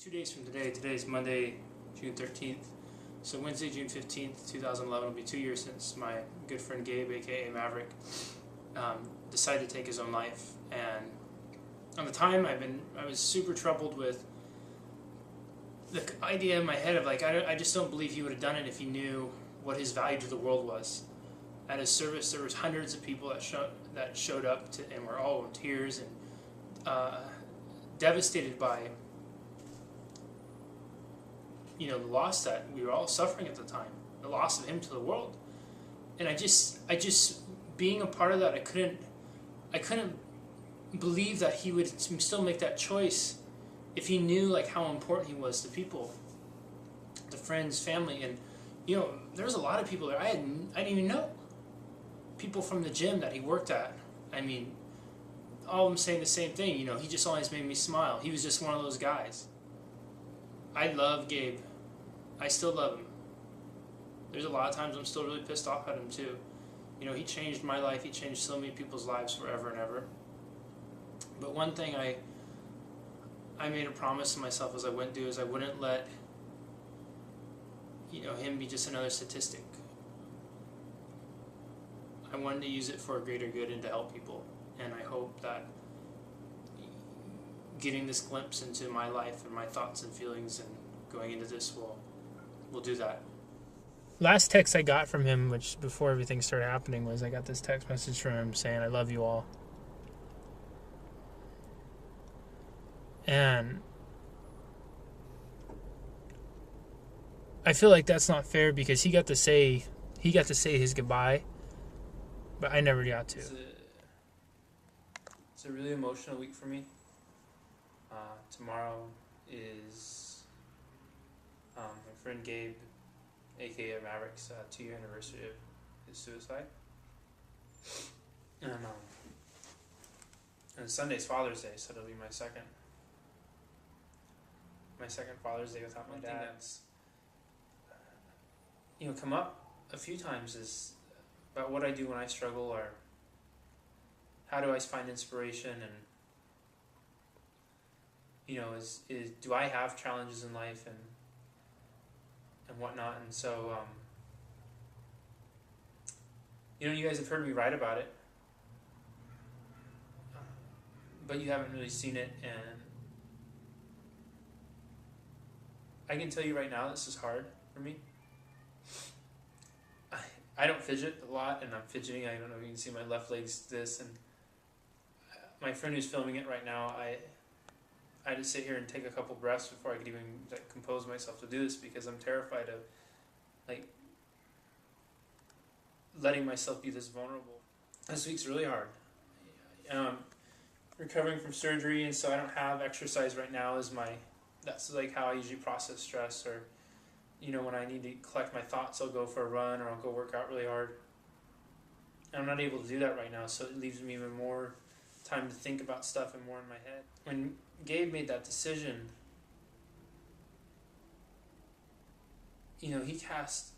2 days from today. Today is Monday, June 13th. So Wednesday, June 15th, 2011 will be 2 years since my good friend Gabe, aka Maverick, decided to take his own life. And on the time, I was super troubled with the idea in my head of like, I just don't believe he would have done it if he knew what his value to the world was. At his service, there was hundreds of people that showed up and were all in tears and devastated by the loss that we were all suffering at the time, the loss of him to the world. And I just being a part of that, I couldn't believe that he would still make that choice if he knew like how important he was to people, to friends, family. And there was a lot of people there I didn't even know. People from the gym that he worked at. I mean, all of them saying the same thing. He just always made me smile. He was just one of those guys. I love Gabe. I still love him. There's a lot of times I'm still really pissed off at him too. He changed my life. He changed so many people's lives forever and ever. But one thing I made a promise to myself as I wouldn't do is I wouldn't let him be just another statistic. I wanted to use it for a greater good and to help people. And I hope that getting this glimpse into my life and my thoughts and feelings and going into this will do that. Last text I got from him, which before everything started happening, was I got this text message from him saying, "I love you all." And I feel like that's not fair because he got to say his goodbye, but I never got to. It's a really emotional week for me. Tomorrow is my friend Gabe, aka Maverick's 2-year anniversary of his suicide. And Sunday's Father's Day, so it'll be my second Father's Day without my dad. That's come up a few times is about what I do when I struggle, or how do I find inspiration, and is do I have challenges in life and whatnot. And so you guys have heard me write about it, but you haven't really seen it. And I can tell you right now, this is hard for me. I don't fidget a lot, and I'm fidgeting. I don't know if you can see my left leg's this, and my friend who's filming it right now, I just sit here and take a couple breaths before I could even compose myself to do this, because I'm terrified of letting myself be this vulnerable. This week's really hard. Recovering from surgery, and so I don't have exercise right now. That's how I usually process stress, or when I need to collect my thoughts, I'll go for a run or I'll go work out really hard. And I'm not able to do that right now, so it leaves me even more time to think about stuff and more in my head. When Gabe made that decision, he cast,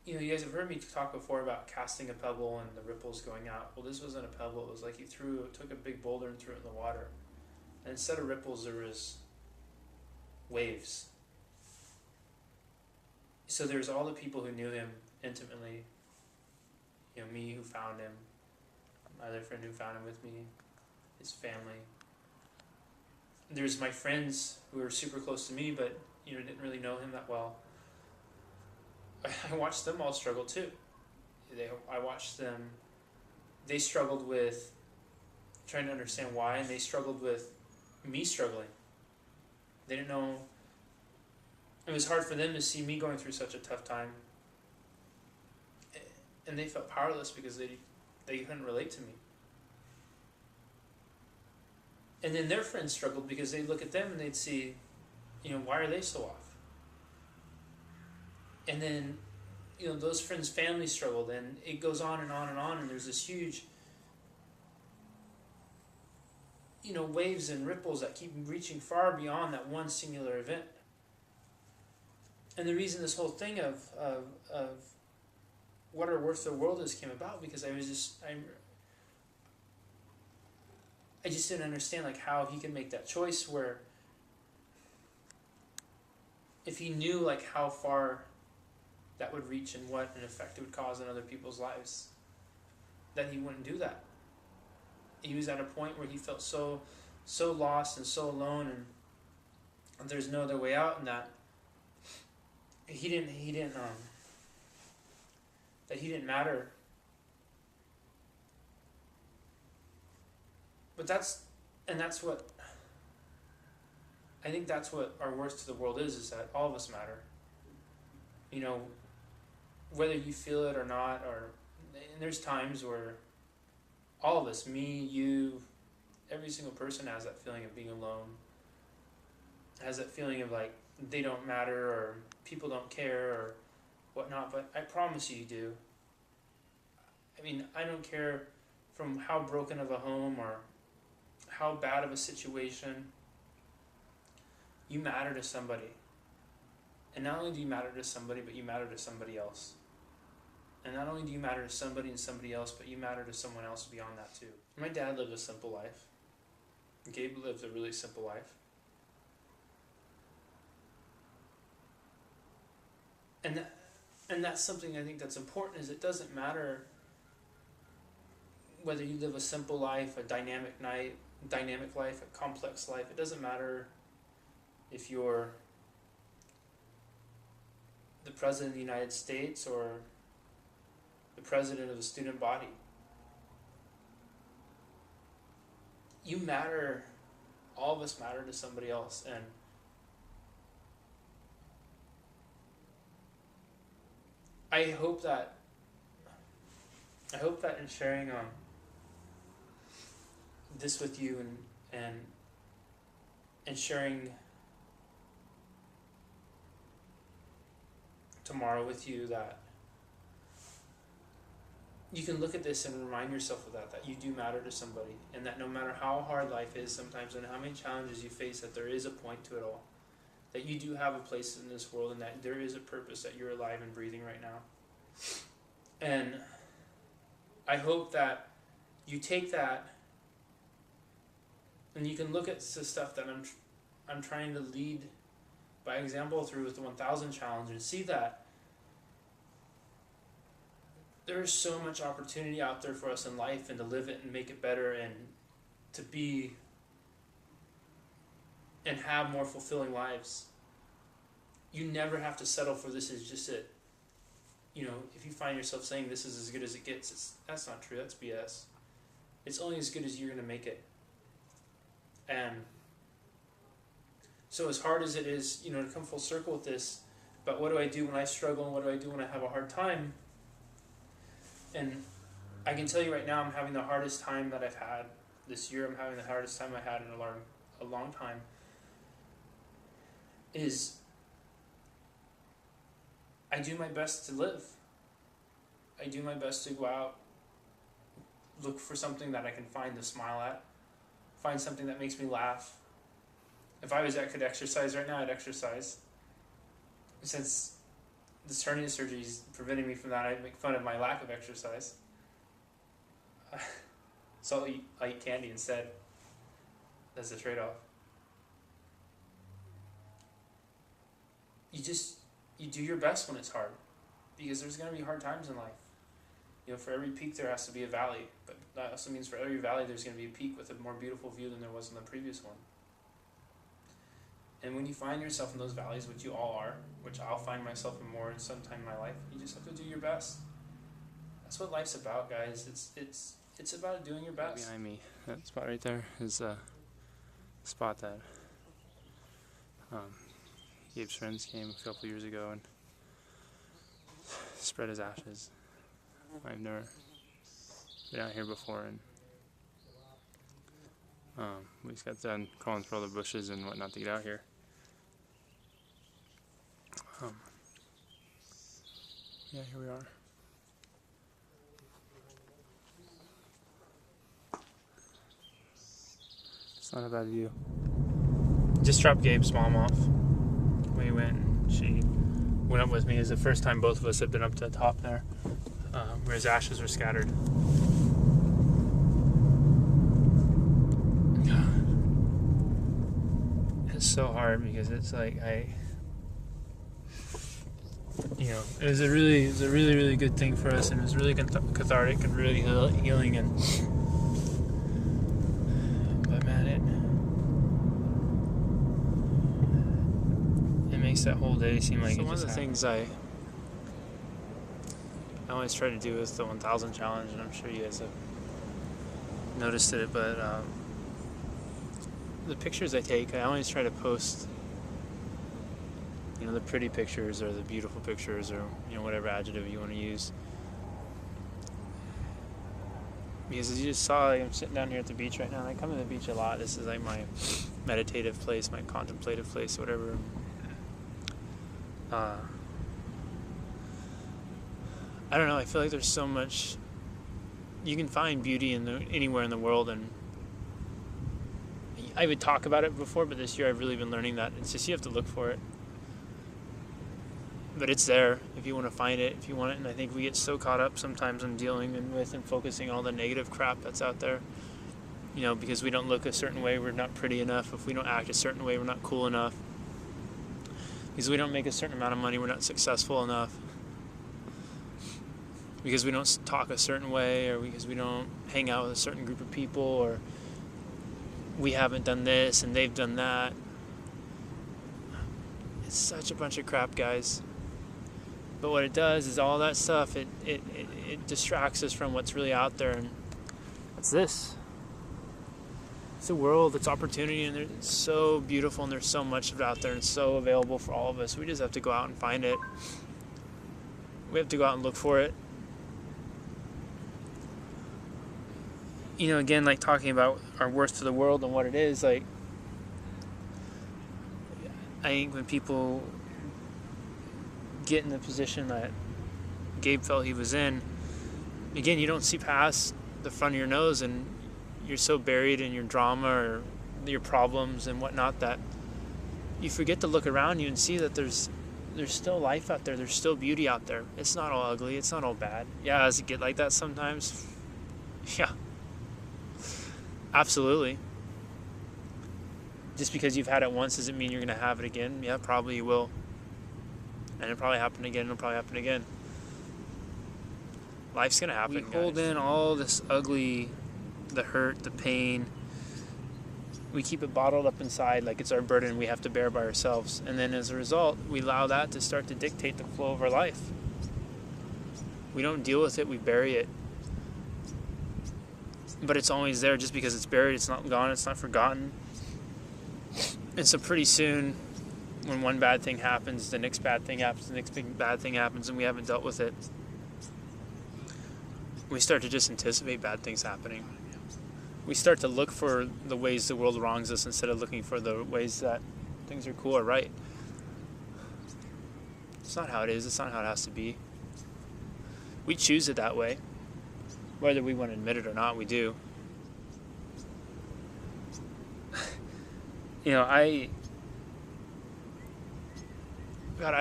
you guys have heard me talk before about casting a pebble and the ripples going out. Well, this wasn't a pebble. It was like he took a big boulder and threw it in the water. And instead of ripples, there was waves. So there's all the people who knew him intimately, me who found him, my other friend who found him with me, his family. There's my friends who were super close to me, but didn't really know him that well. I watched them all struggle too. I watched them. They struggled with trying to understand why, and they struggled with me struggling. They didn't know. It was hard for them to see me going through such a tough time, and they felt powerless because they couldn't relate to me. And then their friends struggled because they'd look at them and they'd see, why are they so off? And then, those friends' families struggled, and it goes on and on and on, and there's this huge, waves and ripples that keep reaching far beyond that one singular event. And the reason this whole thing of what our worth to the world is came about, because I just didn't understand how he could make that choice where if he knew like how far that would reach and what an effect it would cause in other people's lives, that he wouldn't do that. He was at a point where he felt so lost and so alone, and there's no other way out, and that he didn't matter. But that's what I think that's what our words to the world is that all of us matter. You know, whether you feel it or not, and there's times where all of us, me, you, every single person has that feeling of being alone, has that feeling of like they don't matter or people don't care or whatnot, but I promise you do. I mean, I don't care from how broken of a home or how bad of a situation, you matter to somebody. And not only do you matter to somebody, but you matter to somebody else. And not only do you matter to somebody and somebody else, but you matter to someone else beyond that too. My dad lived a simple life. Gabe lived a really simple life. And that's something I think that's important, is it doesn't matter whether you live a simple life, a dynamic life, a complex life. It doesn't matter if you're the President of the United States or the President of the student body. You matter, all of us matter to somebody else, and I hope that in sharing this with you and sharing tomorrow with you, that you can look at this and remind yourself of that you do matter to somebody, and that no matter how hard life is sometimes and how many challenges you face, that there is a point to it all, that you do have a place in this world, and that there is a purpose, that you're alive and breathing right now. And I hope that you take that and you can look at the stuff that I'm trying to lead by example through with the 1000 challenge, and see that there is so much opportunity out there for us in life, and to live it and make it better, and to be and have more fulfilling lives. You never have to settle for this is just it. You know, if you find yourself saying this is as good as it gets, that's not true. That's BS. It's only as good as you're going to make it. And so as hard as it is, you know, to come full circle with this, but what do I do when I struggle, and what do I do when I have a hard time? And I can tell you right now, I'm having the hardest time that I've had this year. I'm having the hardest time I had in a long time. Is I do my best to live. I do my best to go out, look for something that I can find to smile at, find something that makes me laugh. If I could exercise right now, I'd exercise. Since this hernia surgery is preventing me from that, I'd make fun of my lack of exercise. So I'll eat candy instead. That's the trade-off. You do your best when it's hard, because there's going to be hard times in life. You know, for every peak there has to be a valley, but that also means for every valley there's going to be a peak with a more beautiful view than there was in the previous one. And when you find yourself in those valleys, which you all are, which I'll find myself in more at some time in my life, you just have to do your best. That's what life's about, guys. It's about doing your best. Behind me, that spot right there is a spot that Gabe's friends came a couple years ago and spread his ashes. I've never been out here before, and we just got done crawling through all the bushes and whatnot to get out here. Yeah, here we are. It's not a bad view. Just dropped Gabe's mom off. We went, and she went up with me. It was the first time both of us had been up to the top there, where his ashes were scattered. It's so hard because it's like it was a really good thing for us, and it was really cathartic and really healing. And but man, it makes that whole day seem like. So one of the things I always try to do is the 1,000 challenge, and I'm sure you guys have noticed it, but the pictures I take, I always try to post, the pretty pictures or the beautiful pictures, or whatever adjective you want to use, because as you just saw, I'm sitting down here at the beach right now, and I come to the beach a lot. This is like my meditative place, my contemplative place, whatever. I don't know, I feel like there's so much you can find beauty anywhere in the world, and I would talk about it before, but this year I've really been learning that it's just you have to look for it. But it's there if you want to find it, if you want it. And I think we get so caught up sometimes in dealing with and focusing all the negative crap that's out there. Because we don't look a certain way, we're not pretty enough. If we don't act a certain way, we're not cool enough. Because we don't make a certain amount of money, we're not successful enough. Because we don't talk a certain way, or because we don't hang out with a certain group of people, or we haven't done this and they've done that. It's such a bunch of crap, guys. But what it does is all that stuff, it distracts us from what's really out there. And what's this? It's a world, it's opportunity, and it's so beautiful, and there's so much of it out there, and it's so available for all of us. We just have to go out and find it. We have to go out and look for it. Again, like talking about our worth to the world and what it is, like, I think when people get in the position that Gabe felt he was in, again, you don't see past the front of your nose, and you're so buried in your drama or your problems and whatnot that you forget to look around you and see that there's still life out there, there's still beauty out there. It's not all ugly, it's not all bad. Yeah, does it get like that sometimes? Yeah. Absolutely. Just because you've had it once doesn't mean you're going to have it again. Yeah, probably you will. And it'll probably happen again, it'll probably happen again. Life's going to happen, guys. We hold in all this ugly, the hurt, the pain. We keep it bottled up inside like it's our burden we have to bear by ourselves. And then as a result, we allow that to start to dictate the flow of our life. We don't deal with it, we bury it. But it's always there. Just because it's buried, it's not gone, it's not forgotten. And so pretty soon, when one bad thing happens, the next bad thing happens, the next big bad thing happens, and we haven't dealt with it, we start to just anticipate bad things happening. We start to look for the ways the world wrongs us instead of looking for the ways that things are cool or right. It's not how it is, it's not how it has to be. We choose it that way. Whether we want to admit it or not, we do. I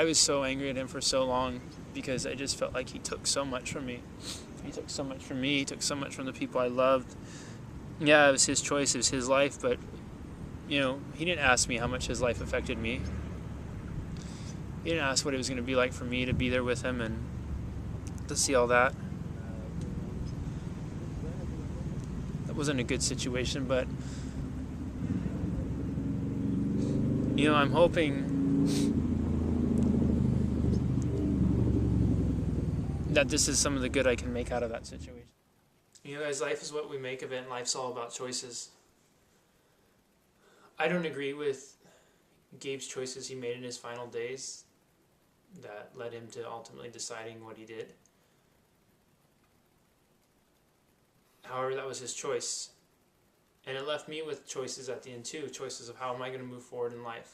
was so angry at him for so long because I just felt like he took so much from me. He took so much from me, he took so much from the people I loved. Yeah, it was his choice, it was his life, but, he didn't ask me how much his life affected me. He didn't ask what it was going to be like for me to be there with him and to see all that. That wasn't a good situation, but I'm hoping that this is some of the good I can make out of that situation. Guys, life is what we make of it, and life's all about choices. I don't agree with Gabe's choices he made in his final days that led him to ultimately deciding what he did. However, that was his choice. And it left me with choices at the end too, choices of how am I going to move forward in life?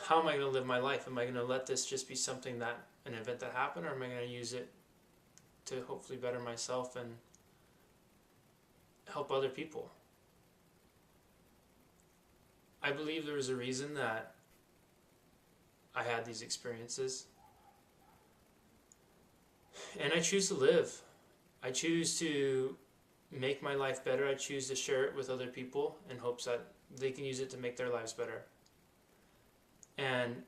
How am I going to live my life? Am I going to let this just be something that, an event that happened, or am I going to use it to hopefully better myself and help other people? I believe there was a reason that I had these experiences. And I choose to live. I choose to make my life better. I choose to share it with other people in hopes that they can use it to make their lives better. And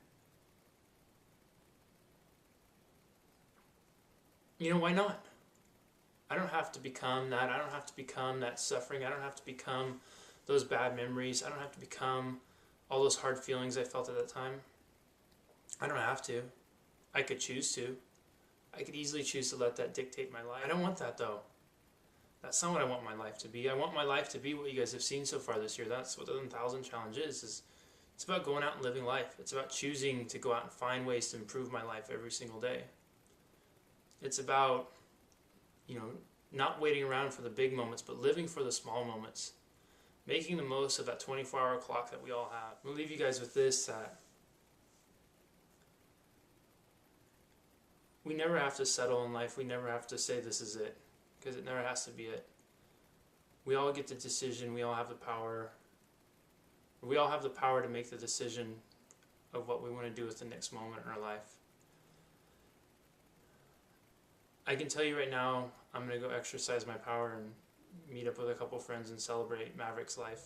why not? I don't have to become that. I don't have to become that suffering. I don't have to become those bad memories. I don't have to become all those hard feelings I felt at that time. I don't have to. I could choose to. I could easily choose to let that dictate my life. I don't want that though. That's not what I want my life to be. I want my life to be what you guys have seen so far this year. That's what the 1000 challenge is it's about going out and living life. It's about choosing to go out and find ways to improve my life every single day. It's about, not waiting around for the big moments, but living for the small moments. Making the most of that 24-hour clock that we all have. I'm going to leave you guys with this, that we never have to settle in life. We never have to say this is it, because it never has to be it. We all get the decision. We all have the power. We all have the power to make the decision of what we want to do with the next moment in our life. I can tell you right now, I'm going to go exercise my power and meet up with a couple friends and celebrate Maverick's life.